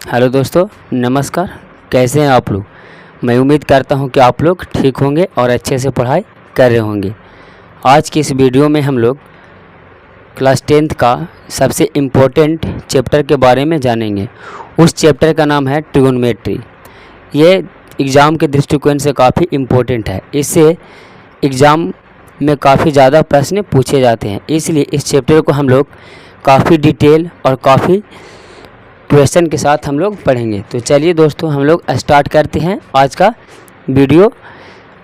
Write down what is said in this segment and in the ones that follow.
Hello दोस्तों, नमस्कार। कैसे हैं आप लोग। मैं उम्मीद करता हूं कि आप लोग ठीक होंगे और अच्छे से पढ़ाई कर रहे होंगे। आज की इस वीडियो में हम लोग क्लास 10th का सबसे इम्पोर्टेंट चैप्टर के बारे में जानेंगे। उस चैप्टर का नाम है ट्रिगोनोमेट्री। ये एग्ज़ाम के दृष्टिकोण से काफ़ी इम्पोर्टेंट है। इससे एग्ज़ाम में काफ़ी ज़्यादा प्रश्न पूछे जाते हैं, इसलिए इस चैप्टर को हम लोग काफ़ी डिटेल और काफ़ी क्वेश्चन के साथ हम लोग पढ़ेंगे। तो चलिए दोस्तों, हम लोग स्टार्ट करते हैं आज का वीडियो।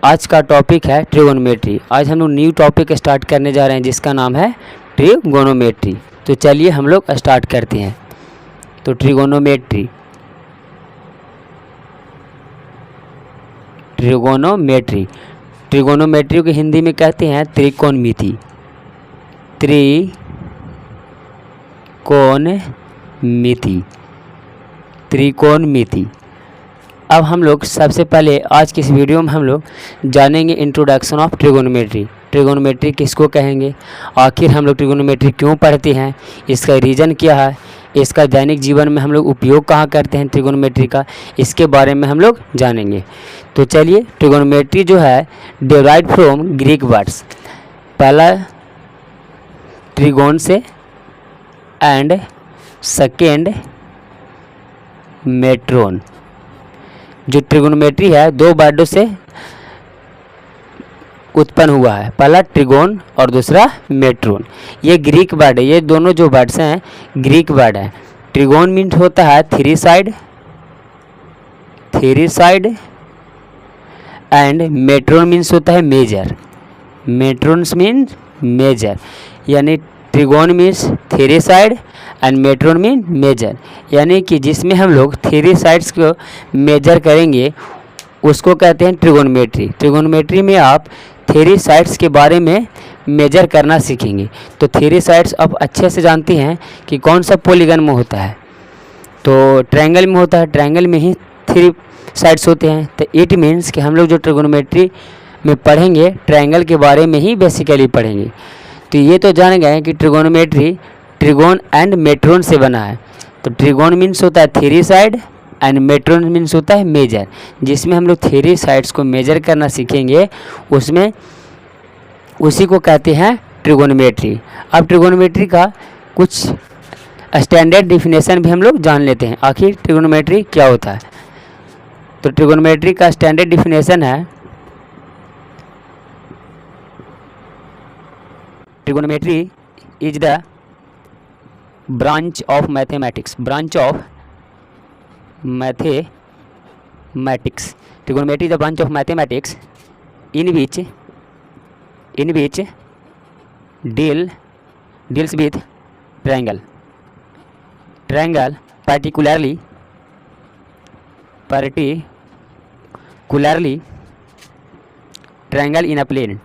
आज का टॉपिक है ट्रिगोनोमेट्री। आज हम लोग न्यू टॉपिक स्टार्ट करने जा रहे हैं जिसका नाम है ट्रिगोनोमेट्री। तो चलिए हम लोग स्टार्ट करते हैं। तो ट्रिगोनोमेट्री ट्रिगोनोमेट्री ट्रिगोनोमेट्री को हिंदी में कहते हैं त्रिकोणमिति। त्रिकोणमिति। अब हम लोग सबसे पहले आज की इस वीडियो में हम लोग जानेंगे इंट्रोडक्शन ऑफ ट्रिगोनोमेट्री। ट्रिगोनोमेट्री किसको कहेंगे, आखिर हम लोग ट्रिगोनोमेट्री क्यों पढ़ते हैं, इसका रीज़न क्या है, इसका दैनिक जीवन में हम लोग उपयोग कहाँ करते हैं ट्रिगोनोमेट्री का, इसके बारे में हम लोग जानेंगे। तो चलिए, ट्रिगोनोमेट्री जो है डिराइव्ड फ्रॉम ग्रीक वर्ड्स। पहला ट्रिगोन से एंड सेकेंड मेट्रोन। जो ट्रिगोनोमेट्री है दो वर्डों से उत्पन्न हुआ है, पहला ट्रिगोन और दूसरा मेट्रोन। ये ग्रीक वर्ड है, ये दोनों जो वर्ड्स हैं ग्रीक वर्ड है। ट्रिगोन मीन्स होता है three side and metron means होता है मेजर। मेट्रोन्स मीन्स मेजर, यानी trigon means three side and metron mean major, यानी कि जिसमें हम लोग थ्री साइड्स को मेजर करेंगे उसको कहते हैं ट्रिगोनोमेट्री। ट्रिगोनोमेट्री में आप थ्री साइड्स के बारे में मेजर करना सीखेंगे। तो थ्री साइड्स आप अच्छे से जानते हैं कि कौन सा पॉलीगन में होता है। तो ट्रायंगल में होता है, ट्रायंगल में ही थ्री साइड्स होते हैं। तो इट मीन्स कि हम लोग जो ट्रिगोनोमेट्री में पढ़ेंगे ट्रायंगल के बारे में ही बेसिकली पढ़ेंगे। तो ये तो जान गए कि ट्रिगोनोमेट्री ट्रिगोन एंड मेट्रोन से बना है। तो ट्रिगोन मीन्स होता है three side and metron means होता है मेजर। जिसमें हम लोग थ्री साइड्स को मेजर करना सीखेंगे उसमें उसी को कहते हैं ट्रिगोनोमेट्री। अब ट्रिगोनोमेट्री का कुछ स्टैंडर्ड डिफिनेशन भी हम लोग जान लेते हैं, आखिर ट्रिगोनोमेट्री क्या होता है। तो ट्रिगोनोमेट्री का स्टैंडर्ड डिफिनेशन है, trigonometry is the branch of mathematics trigonometry is the branch of mathematics in which deals with triangle particularly triangle in a plane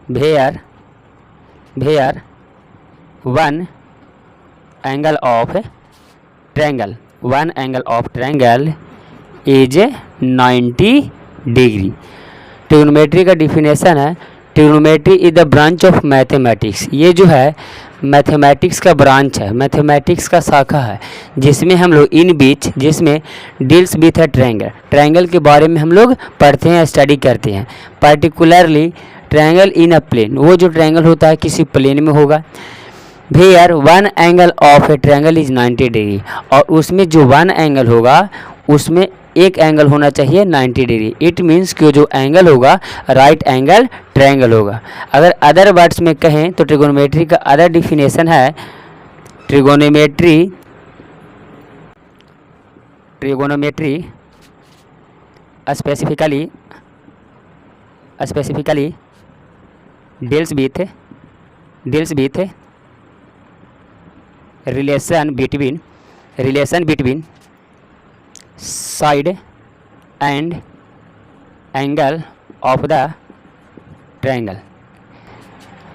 where one angle of triangle is 90 degree. Trigonometry का definition है, trigonometry is the branch of mathematics. ये जो है mathematics का branch है, mathematics का शाखा है, जिसमें हम लोग जिसमें डील्स विथ है ट्रायंगल के बारे में हम लोग पढ़ते हैं, स्टडी करते हैं। Particularly triangle in a plane, वो जो ट्रायंगल होता है किसी प्लेन में होगा। Where one angle of a triangle is 90 degree, और उसमें जो वन एंगल होगा उसमें एक एंगल होना चाहिए 90 डिग्री। इट मीन्स कि जो एंगल होगा राइट एंगल ट्रायंगल होगा। अगर अदर वर्ड्स में कहें तो ट्रिगोनोमेट्री का अदर डिफिनेशन है, trigonometry specifically deals with relation between side and angle of the triangle।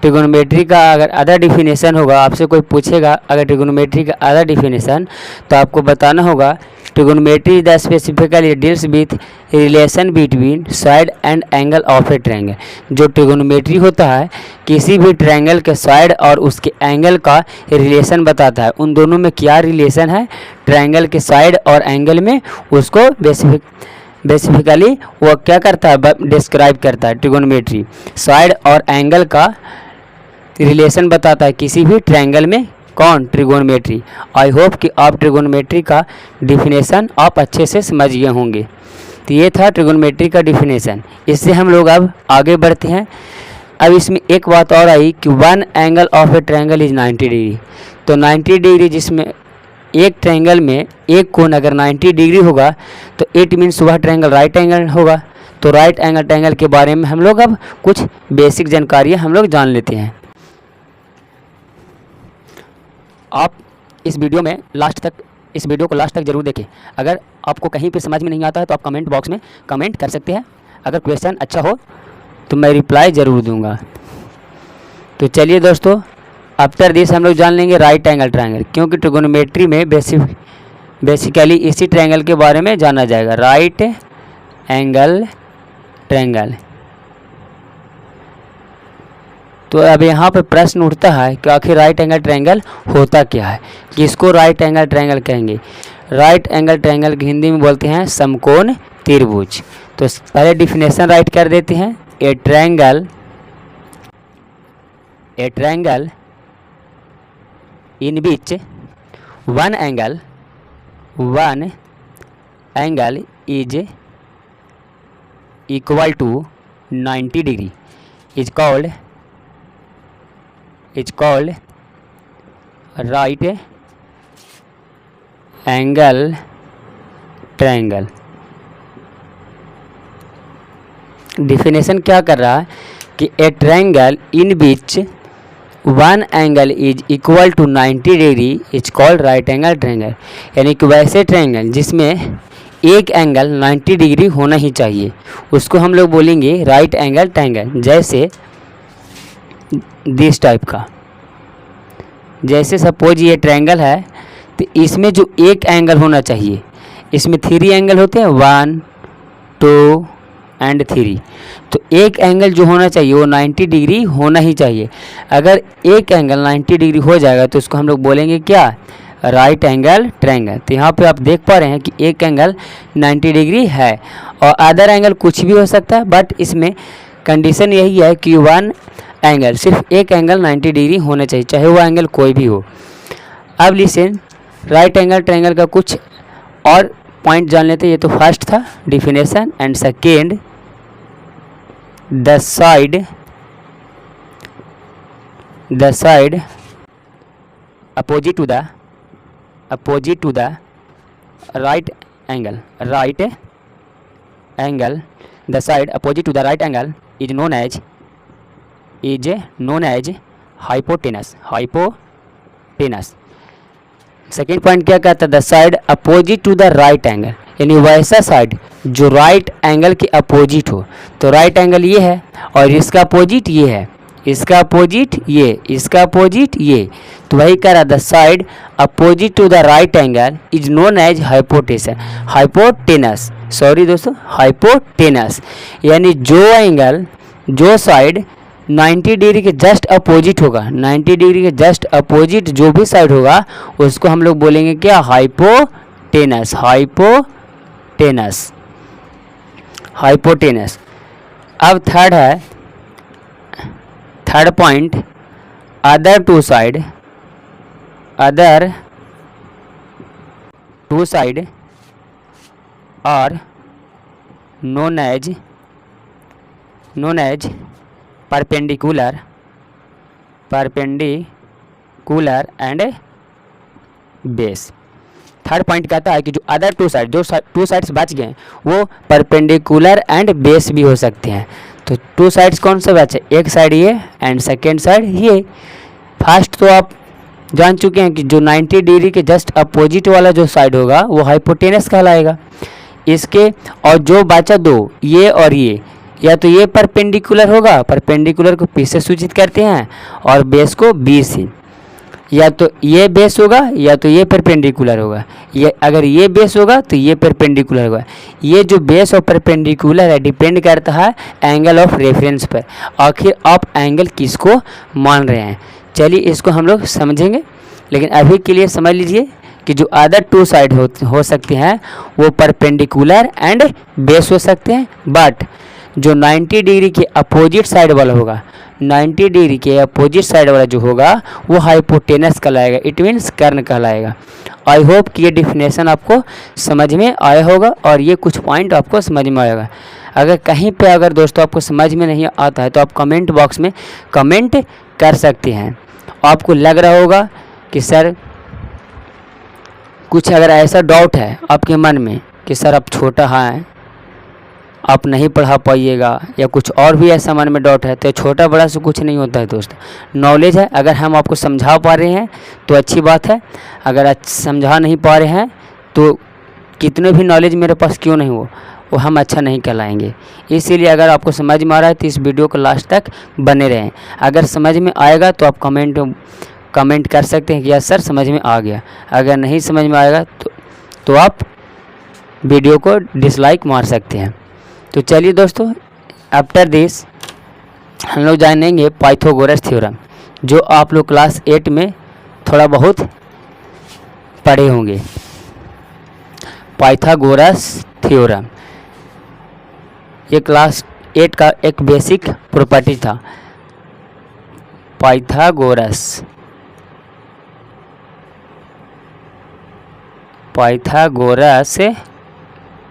Trigonometry का अगर अदर डिफिनेशन होगा, आपसे कोई पूछेगा अगर ट्रिगोनोमेट्री का अदर डिफिनेशन, तो आपको बताना होगा trigonometry the specifically deals with relation between side and angle of a triangle. जो ट्रिगोनोमेट्री होता है किसी भी ट्रायंगल के साइड और उसके एंगल का रिलेशन बताता है। उन दोनों में क्या रिलेशन है ट्रायंगल के साइड और एंगल में, उसको बेसिफिकली वो क्या करता है, डिस्क्राइब करता है। ट्रिगोनोमेट्री साइड और एंगल का रिलेशन बताता है किसी भी ट्रायंगल में। कौन? ट्रिगोनोमेट्री। आई होप कि आप ट्रिगोनोमेट्री का डिफिनेशन आप अच्छे से समझ गए होंगे। तो ये था ट्रिगोनोमेट्री का डिफिनेशन। इससे हम लोग अब आगे बढ़ते हैं। अब इसमें एक बात और आई कि one angle of a triangle is 90 degree. तो 90 डिग्री, जिसमें एक ट्रायंगल में एक कोण अगर 90 डिग्री होगा तो इट मीन्स वह ट्रायंगल राइट एंगल होगा। तो राइट एंगल ट्रायंगल के बारे में हम लोग अब कुछ बेसिक जानकारियाँ हम लोग जान लेते हैं। आप इस वीडियो को लास्ट तक जरूर देखें। अगर आपको कहीं पे समझ में नहीं आता है तो आप कमेंट बॉक्स में कमेंट कर सकते हैं। अगर क्वेश्चन अच्छा हो तो मैं रिप्लाई ज़रूर दूंगा। तो चलिए दोस्तों, आफ्टर दिस हम लोग जान लेंगे राइट एंगल ट्रायंगल, क्योंकि ट्रिगोनोमेट्री में बेसिकली इसी ट्रायंगल के बारे में जाना जाएगा, राइट एंगल ट्रायंगल। तो अब यहाँ पे प्रश्न उठता है कि आखिर राइट एंगल ट्रायंगल होता क्या है, किसको राइट एंगल ट्रायंगल कहेंगे। राइट एंगल ट्रायंगल की हिंदी में बोलते हैं समकोण त्रिभुज। तो पहले डिफिनेशन राइट कर देते हैं। A triangle in which one angle is equal to 90 degree is called right angle triangle। Definition क्या कर रहा है कि a triangle in which one angle is equal to 90 degree is called right angle triangle. यानी कि वैसे triangle जिसमें एक एंगल 90 डिग्री होना ही चाहिए उसको हम लोग बोलेंगे राइट एंगल ट्रायंगल। जैसे दिस टाइप का, जैसे सपोज ये ट्रायंगल है तो इसमें जो एक एंगल होना चाहिए, इसमें 3 एंगल होते हैं, 1 2 एंड 3। तो एक एंगल जो होना चाहिए वो 90 डिग्री होना ही चाहिए। अगर एक एंगल 90 डिग्री हो जाएगा तो उसको हम लोग बोलेंगे क्या, राइट एंगल ट्रायंगल। तो यहाँ पे आप देख पा रहे हैं कि एक एंगल 90 डिग्री है और अदर एंगल कुछ भी हो सकता है, बट इसमें कंडीशन यही है कि वन एंगल, सिर्फ एक एंगल 90 डिग्री होना चाहिए, चाहे वो एंगल कोई भी हो। अब लिसन, राइट एंगल ट्रायंगल का कुछ और पॉइंट जान लेते हैं। ये तो फर्स्ट था definition, and second the side opposite to the right angle the side opposite to the right angle is known as hypotenuse. Second point क्या कहता है, the side opposite to the right angle, यानी वैसा side जो right angle के opposite हो। तो right angle ये है और इसका अपोजिट ये है, इसका अपोजिट ये, इसका अपोजिट ये। तो वही कह रहा, the side opposite to the right angle is known as hypotenuse. Sorry दोस्तों, हाइपोटेनस, यानी जो साइड 90 डिग्री के जस्ट अपोजिट होगा, 90 डिग्री के जस्ट अपोजिट जो भी साइड होगा उसको हम लोग बोलेंगे क्या, हाइपोटेनस। अब third point, other two side are known as perpendicular and base। Third point कहता है कि जो अदर टू साइड्स बच गए वो परपेंडिकुलर एंड बेस भी हो सकते हैं। तो टू साइड्स कौन सा बचे, एक साइड ये एंड सेकेंड साइड ये। फर्स्ट तो आप जान चुके हैं कि जो 90 डिग्री के जस्ट अपोजिट वाला जो साइड होगा वो हाइपोटेनस कहलाएगा। इसके और जो बचा दो, ये और ये, या तो ये परपेंडिकुलर होगा, परपेंडिकुलर को P से सूचित करते हैं और बेस को B से, या तो ये बेस होगा या तो ये परपेंडिकुलर होगा। ये अगर ये बेस होगा तो ये परपेंडिकुलर होगा। ये जो बेस और परपेंडिकुलर है डिपेंड करता है एंगल ऑफ रेफरेंस पर। आखिर आप एंगल किसको मान रहे हैं, चलिए इसको हम लोग समझेंगे। लेकिन अभी के लिए समझ लीजिए कि जो अदर टू साइड हो सकते हैं वो परपेंडिकुलर एंड बेस हो सकते हैं, बट जो 90 डिग्री के अपोजिट साइड वाला होगा, 90 डिग्री के अपोजिट साइड वाला जो होगा वो हाइपोटेनस कहलाएगा, इट मीन्स कर्ण कहलाएगा। आई होप कि ये डिफिनेशन आपको समझ में आया होगा और ये कुछ पॉइंट आपको समझ में आएगा। अगर कहीं पे अगर दोस्तों आपको समझ में नहीं आता है तो आप कमेंट बॉक्स में कमेंट कर सकते हैं। आपको लग रहा होगा कि सर कुछ अगर ऐसा डाउट है आपके मन में कि सर आप छोटा हैं, आप नहीं पढ़ा पाइएगा, या कुछ और भी ऐसा मन में डाउट है, तो छोटा बड़ा से कुछ नहीं होता है दोस्तों। नॉलेज है, अगर हम आपको समझा पा रहे हैं तो अच्छी बात है, अगर समझा नहीं पा रहे हैं तो कितने भी नॉलेज मेरे पास क्यों नहीं हो, वो हम अच्छा नहीं कहलाएंगे। इसीलिए अगर आपको समझ में आ रहा है तो इस वीडियो को लास्ट तक बने रहें। अगर समझ में आएगा तो आप कमेंट कर सकते हैं कि यस सर समझ में आ गया। अगर नहीं समझ में आएगा तो आप वीडियो को डिसलाइक मार सकते हैं। तो चलिए दोस्तों, आफ्टर दिस हम लोग जानेंगे पाइथागोरस थ्योरम, जो आप लोग क्लास 8 में थोड़ा बहुत पढ़े होंगे। पाइथागोरस थ्योरम ये क्लास 8 का एक बेसिक प्रॉपर्टी था। Pythagoras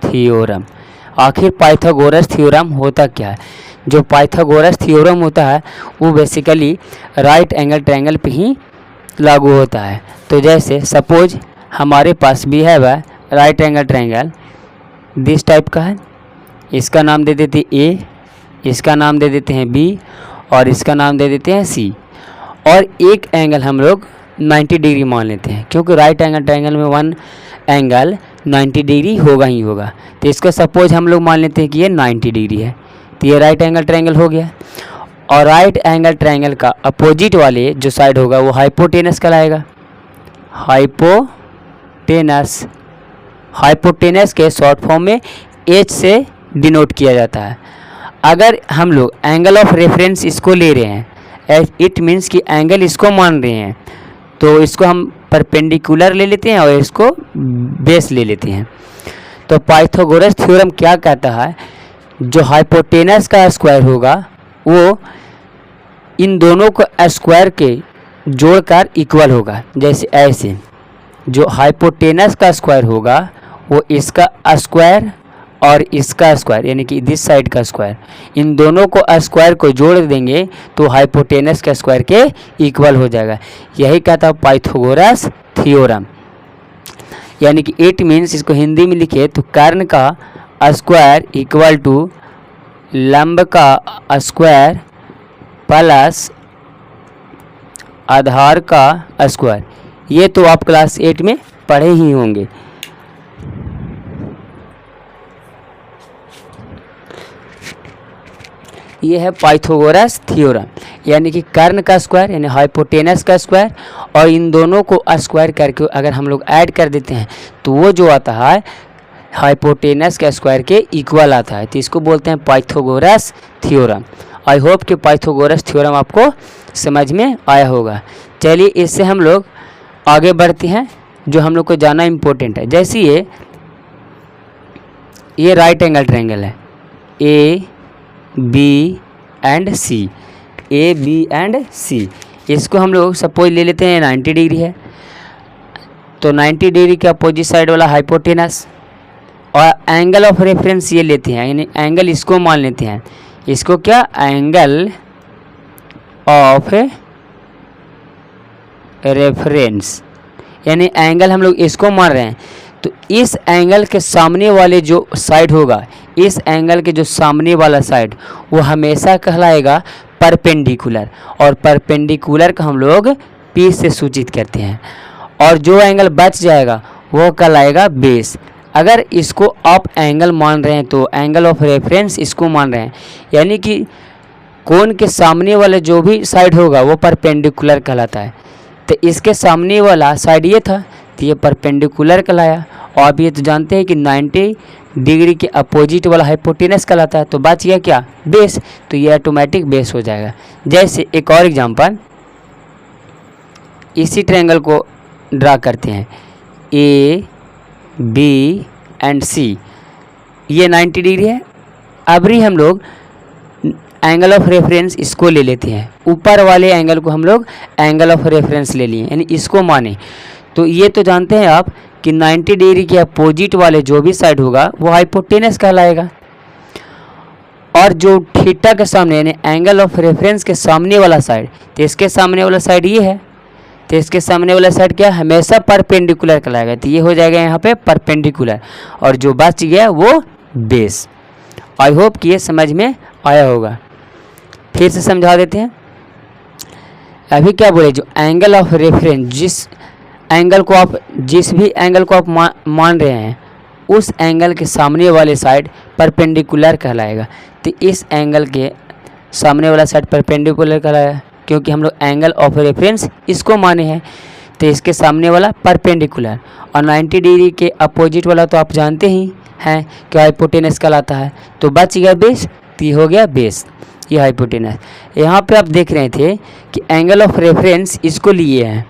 theorem. आखिर पाइथागोरस थ्योरम होता क्या है? जो पाइथागोरस थ्योरम होता है वो बेसिकली राइट एंगल ट्रायंगल पे ही लागू होता है। तो जैसे सपोज हमारे पास भी है वह right angle triangle this type का है, इसका नाम दे देते हैं ए, इसका नाम दे देते हैं बी और इसका नाम दे देते हैं सी, और एक एंगल हम लोग 90 डिग्री मान लेते हैं, क्योंकि राइट एंगल ट्रायंगल में वन एंगल 90 डिग्री होगा ही होगा। तो इसको सपोज हम लोग मान लेते हैं कि ये 90 डिग्री है, तो ये राइट एंगल ट्रायंगल हो गया। और राइट एंगल ट्रायंगल का अपोजिट वाले जो साइड होगा वो हाइपोटेनस कहलाएगा। हाइपोटेनस के शॉर्ट फॉर्म में एच से डिनोट किया जाता है। अगर हम लोग एंगल ऑफ रेफरेंस इसको ले रहे हैं, इट मीन्स कि एंगल इसको मान रहे हैं, तो इसको हम परपेंडिकुलर ले लेते हैं और इसको बेस ले लेते हैं। तो पाइथागोरस थ्योरम क्या कहता है, जो हाइपोटेनस का स्क्वायर होगा वो इन दोनों को स्क्वायर के जोड़कर इक्वल होगा। जैसे ऐसे जो हाइपोटेनस का स्क्वायर होगा वो इसका स्क्वायर और इसका स्क्वायर यानी कि दिस साइड का स्क्वायर, इन दोनों को स्क्वायर को जोड़ देंगे तो हाइपोटेनस के स्क्वायर के इक्वल हो जाएगा। यही कहता है पाइथागोरस थ्योरम। यानी कि इट मीन्स, इसको हिंदी में लिखे तो कर्ण का स्क्वायर इक्वल टू लंब का स्क्वायर प्लस आधार का स्क्वायर। ये तो आप क्लास 8 में पढ़े ही होंगे। ये है पाइथागोरस थ्योरम, यानी कि कर्ण का स्क्वायर यानी हाइपोटेनस का स्क्वायर और इन दोनों को स्क्वायर करके अगर हम लोग ऐड कर देते हैं तो वो जो आता है हाइपोटेनस के स्क्वायर के इक्वल आता है। तो इसको बोलते हैं पाइथागोरस थ्योरम। आई होप कि पाइथागोरस थ्योरम आपको समझ में आया होगा। चलिए इससे हम लोग आगे बढ़ते हैं, जो हम लोग को जानना इम्पोर्टेंट है। जैसे ये राइट एंगल ट्रायंगल है, A B and C, A B and C. इसको हम लोग सपोज ले लेते हैं 90 डिग्री है, तो 90 डिग्री के अपोजिट साइड वाला हाइपोटेनस, और एंगल ऑफ रेफरेंस ये लेते हैं, यानी एंगल इसको मान लेते हैं। इसको क्या, एंगल ऑफ रेफरेंस, यानी एंगल हम लोग इसको मान रहे हैं। तो इस एंगल के सामने वाले जो साइड होगा, इस एंगल के जो सामने वाला साइड वो हमेशा कहलाएगा परपेंडिकुलर, और परपेंडिकुलर का हम लोग P से सूचित करते हैं। और जो एंगल बच जाएगा वो कहलाएगा बेस। अगर इसको आप एंगल मान रहे हैं तो एंगल ऑफ रेफरेंस इसको मान रहे हैं, यानी कि कोन के सामने वाला जो भी साइड होगा वो परपेंडिकुलर कहलाता है। तो इसके सामने वाला साइड ये था तो ये परपेंडिकुलर कहलाया। और आप ये तो जानते हैं कि 90 डिग्री के अपोजिट वाला हाइपोटेनस कहलाता है। तो बच गया क्या? बेस। तो ये ऑटोमेटिक बेस हो जाएगा। जैसे एक और एग्जांपल, इसी ट्रायंगल को ड्रा करते हैं, ए बी एंड सी, ये 90 डिग्री है। अब भी हम लोग एंगल ऑफ रेफरेंस इसको ले लेते हैं, ऊपर वाले एंगल को हम लोग एंगल ऑफ रेफरेंस ले लिए, यानी इसको माने। तो ये तो जानते हैं आप कि 90 डिग्री के अपोजिट वाले जो भी साइड होगा वो हाइपोटेनस कहलाएगा। और जो थीटा के सामने यानी एंगल ऑफ रेफरेंस के सामने वाला साइड, तो इसके सामने वाला साइड ये है, तो इसके सामने वाला साइड क्या हमेशा परपेंडिकुलर कहलाएगा। तो ये हो जाएगा यहाँ पे परपेंडिकुलर, और जो बच गया वो बेस। आई होप कि ये समझ में आया होगा। फिर से समझा देते हैं। अभी क्या बोले, जो एंगल ऑफ रेफरेंस जिस भी एंगल को आप मान रहे हैं उस एंगल के सामने वाले साइड परपेंडिकुलर कहलाएगा। तो इस एंगल के सामने वाला साइड परपेंडिकुलर कहलाएगा, क्योंकि हम लोग एंगल ऑफ रेफरेंस इसको माने हैं। तो इसके सामने वाला परपेंडिकुलर, और 90 डिग्री के अपोजिट वाला तो आप जानते ही हैं कि हाइपोटेनस कहलाता है। तो बच गया बेस, तो ये हो गया बेस, ये हाइपोटेनस। यहाँ पे आप देख रहे थे कि एंगल ऑफ रेफरेंस इसको लिए हैं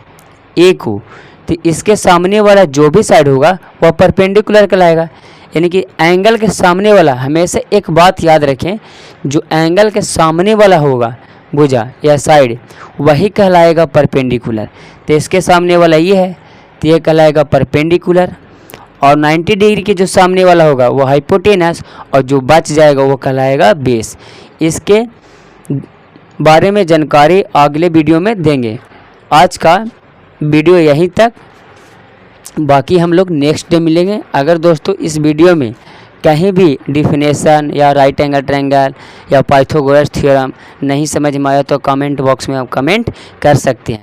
ए को, तो इसके सामने वाला जो भी साइड होगा वह परपेंडिकुलर कहलाएगा। यानी कि एंगल के सामने वाला, हमेशा एक बात याद रखें, जो एंगल के सामने वाला होगा भुजा या साइड, वही कहलाएगा परपेंडिकुलर। तो इसके सामने वाला ये है तो ये कहलाएगा परपेंडिकुलर, और 90 डिग्री के जो सामने वाला होगा वो हाइपोटेनस, और जो बच जाएगा वो कहलाएगा बेस। इसके बारे में जानकारी अगले वीडियो में देंगे। आज का वीडियो यहीं तक, बाकी हम लोग नेक्स्ट डे मिलेंगे। अगर दोस्तों इस वीडियो में कहीं भी डिफिनेशन या राइट एंगल ट्रायंगल या पाइथागोरस थ्योरम नहीं समझ में आया तो कमेंट बॉक्स में आप कमेंट कर सकते हैं।